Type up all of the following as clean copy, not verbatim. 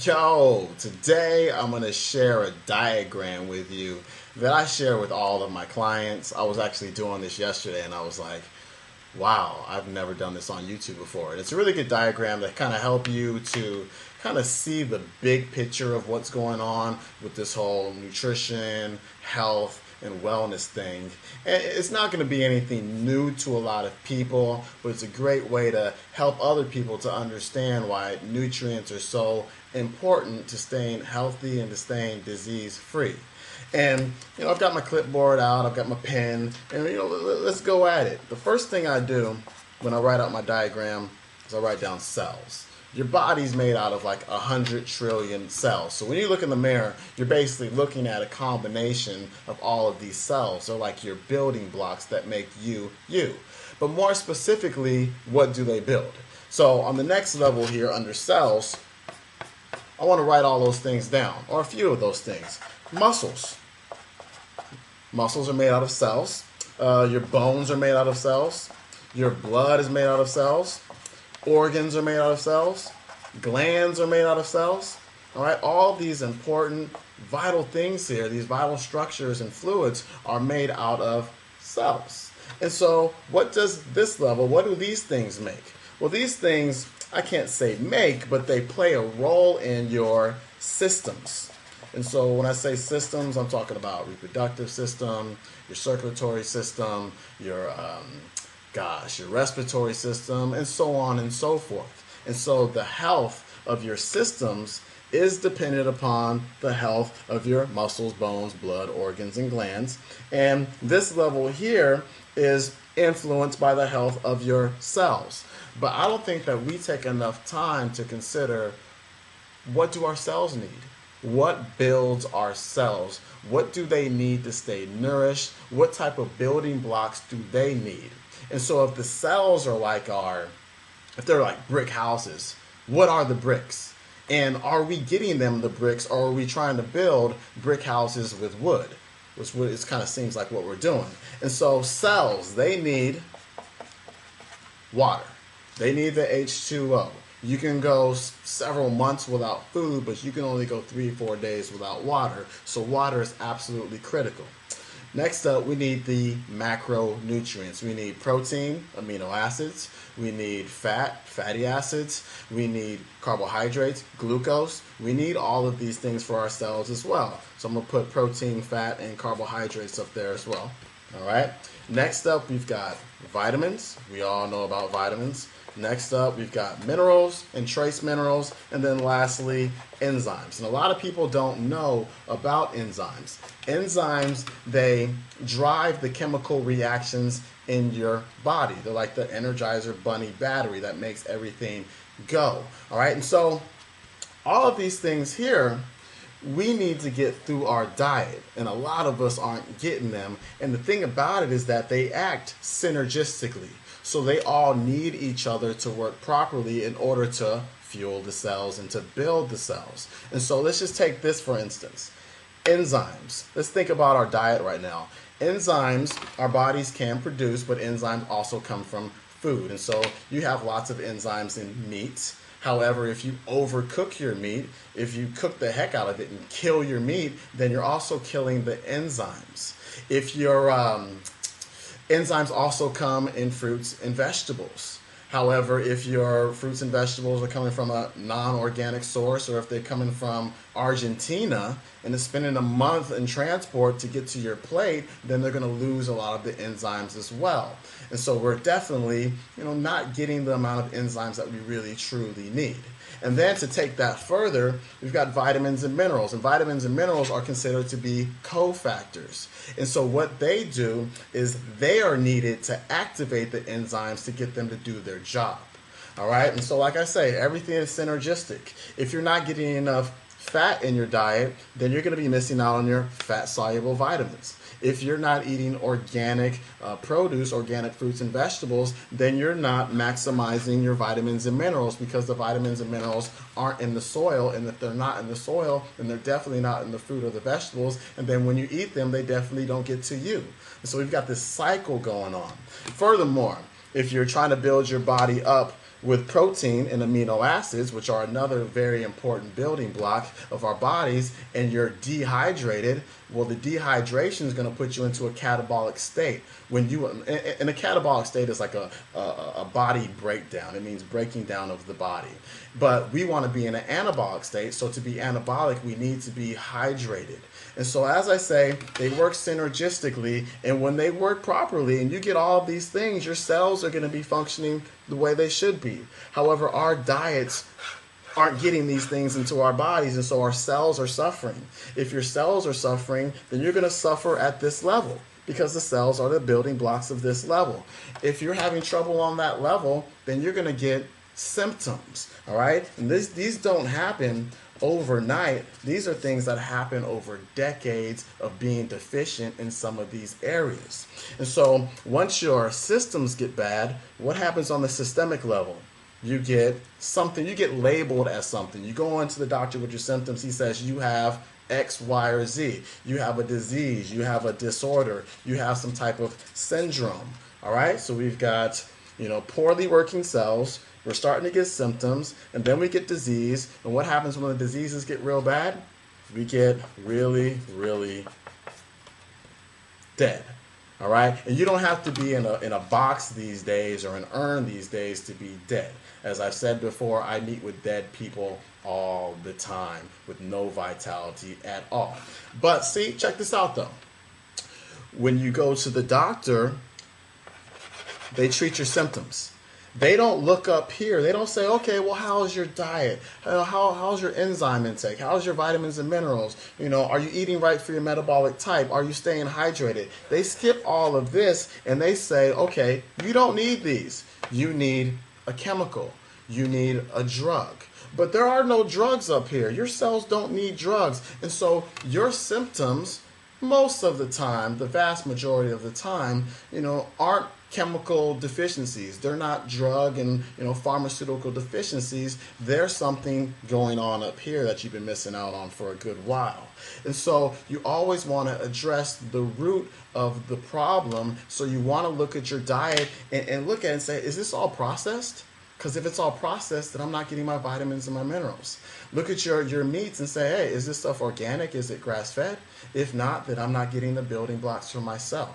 Yo, today I'm going to share a diagram with you that I share with all of my clients. I was actually doing this yesterday and I was like, wow, I've never done this on YouTube before. And it's a really good diagram that kind of help you to kind of see the big picture of what's going on with this whole nutrition, health, and wellness thing. And it's not going to be anything new to a lot of people, but it's a great way to help other people to understand why nutrients are so important to staying healthy and to staying disease free. And I've got my clipboard out, I've got my pen, and let's go at it. The first thing I do when I write out my diagram is I write down cells. Your body's made out of like 100 trillion cells. So when you look in the mirror, you're basically looking at a combination of all of these cells. They're like your building blocks that make you, you. But more specifically, what do they build? So on the next level here under cells, I want to write all those things down, or a few of those things. Muscles. Muscles are made out of cells. Your bones are made out of cells. Your blood is made out of cells. Organs are made out of cells. Glands are made out of cells. All right, all these important vital things here, these vital structures and fluids are made out of cells. And so what does this level, what do these things make? Well, these things, I can't say make, but they play a role in your systems. And so when I say systems, I'm talking about reproductive system, your circulatory system, your your respiratory system, and so on and so forth. And so the health of your systems is dependent upon the health of your muscles, bones, blood, organs, and glands. And this level here is influenced by the health of your cells. But I don't think that we take enough time to consider, what do our cells need? What builds our cells? What do they need to stay nourished? What type of building blocks do they need? And so if the cells are if they're like brick houses, what are the bricks? And are we getting them the bricks, or are we trying to build brick houses with wood? Which it kind of seems like what we're doing. And so cells, they need water. They need the H2O. You can go several months without food, but you can only go 3-4 days without water. So water is absolutely critical. Next up, we need the macronutrients. We need protein, amino acids. We need fat, fatty acids. We need carbohydrates, glucose. We need all of these things for our cells as well. So I'm going to put protein, fat, and carbohydrates up there as well. All right. Next up, we've got vitamins. We all know about vitamins. Next up, we've got minerals and trace minerals, and then lastly, enzymes. And a lot of people don't know about enzymes. Enzymes, they drive the chemical reactions in your body. They're like the Energizer Bunny battery that makes everything go. All right, and so all of these things here, we need to get through our diet, and a lot of us aren't getting them. And the thing about it is that they act synergistically. So they all need each other to work properly in order to fuel the cells and to build the cells. And so let's just take this for instance. Enzymes. Let's think about our diet right now. Enzymes, our bodies can produce, but enzymes also come from food. And so you have lots of enzymes in meats. However, if you overcook your meat, if you cook the heck out of it and kill your meat, then you're also killing the enzymes. If you're enzymes also come in fruits and vegetables. However, if your fruits and vegetables are coming from a non-organic source, or if they're coming from Argentina and it's spending a month in transport to get to your plate, then they're going to lose a lot of the enzymes as well. And so we're definitely, not getting the amount of enzymes that we really truly need. And then to take that further, we've got vitamins and minerals. And vitamins and minerals are considered to be cofactors. And so what they do is they are needed to activate the enzymes to get them to do their job. All right? And so like I say, everything is synergistic. If you're not getting enough fat in your diet, then you're going to be missing out on your fat-soluble vitamins. If you're not eating organic produce, organic fruits and vegetables, then you're not maximizing your vitamins and minerals, because the vitamins and minerals aren't in the soil, and if they're not in the soil, then they're definitely not in the fruit or the vegetables, and then when you eat them, they definitely don't get to you. And so we've got this cycle going on. Furthermore, if you're trying to build your body up with protein and amino acids, which are another very important building block of our bodies, and you're dehydrated, well, the dehydration is going to put you into a catabolic state. When you, and a catabolic state is like a body breakdown. It means breaking down of the body. But we want to be in an anabolic state. So to be anabolic, we need to be hydrated. And so, as I say, they work synergistically, and when they work properly and you get all of these things, your cells are going to be functioning the way they should be. However, our diets aren't getting these things into our bodies, and so our cells are suffering. If your cells are suffering, then you're going to suffer at this level, because the cells are the building blocks of this level. If you're having trouble on that level, then you're going to get symptoms, all right? And these don't happen overnight. These are things that happen over decades of being deficient in some of these areas. And so once your systems get bad, what happens on the systemic level? You get something, you get labeled as something. You go into the doctor with your symptoms, he says you have X, Y, or Z. You have a disease, you have a disorder, you have some type of syndrome. All right, so we've got, poorly working cells. We're starting to get symptoms, and then we get disease. And what happens when the diseases get real bad? We get really, really dead. All right? And you don't have to be in a box these days or an urn these days to be dead. As I've said before, I meet with dead people all the time with no vitality at all. But see, check this out though. When you go to the doctor, they treat your symptoms. They don't look up here. They don't say, okay, well, how's your diet? How's your enzyme intake? How's your vitamins and minerals? Are you eating right for your metabolic type? Are you staying hydrated? They skip all of this and they say, okay, you don't need these. You need a chemical. You need a drug. But there are no drugs up here. Your cells don't need drugs. And so your symptoms, most of the time, the vast majority of the time, aren't chemical deficiencies. They're not drug and pharmaceutical deficiencies. There's something going on up here that you've been missing out on for a good while. And so you always want to address the root of the problem. So you want to look at your diet and look at it and say, is this all processed? Because if it's all processed, then I'm not getting my vitamins and my minerals. Look at your meats and say, hey, is this stuff organic? Is it grass-fed? If not, then I'm not getting the building blocks for my cell.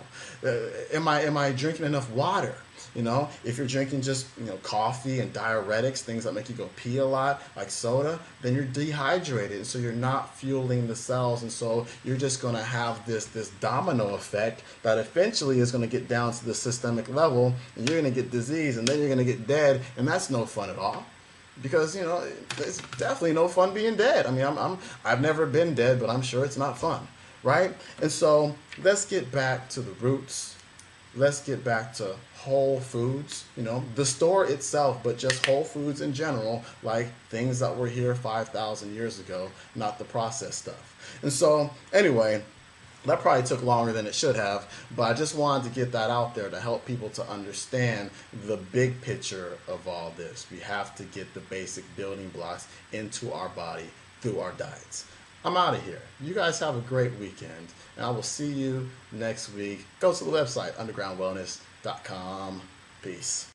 Am I drinking enough water? If you're drinking just coffee and diuretics, things that make you go pee a lot, like soda, then you're dehydrated, so you're not fueling the cells, and so you're just going to have this domino effect that eventually is going to get down to the systemic level, and you're going to get disease, and then you're going to get dead, and that's no fun at all. Because it's definitely no fun being dead. I mean, I've never been dead, but I'm sure it's not fun, right? And so let's get back to the roots. Let's get back to whole foods, the store itself, but just whole foods in general, like things that were here 5,000 years ago, not the processed stuff. And so anyway, that probably took longer than it should have, but I just wanted to get that out there to help people to understand the big picture of all this. We have to get the basic building blocks into our body through our diets. I'm out of here. You guys have a great weekend, and I will see you next week. Go to the website, undergroundwellness.com. Peace.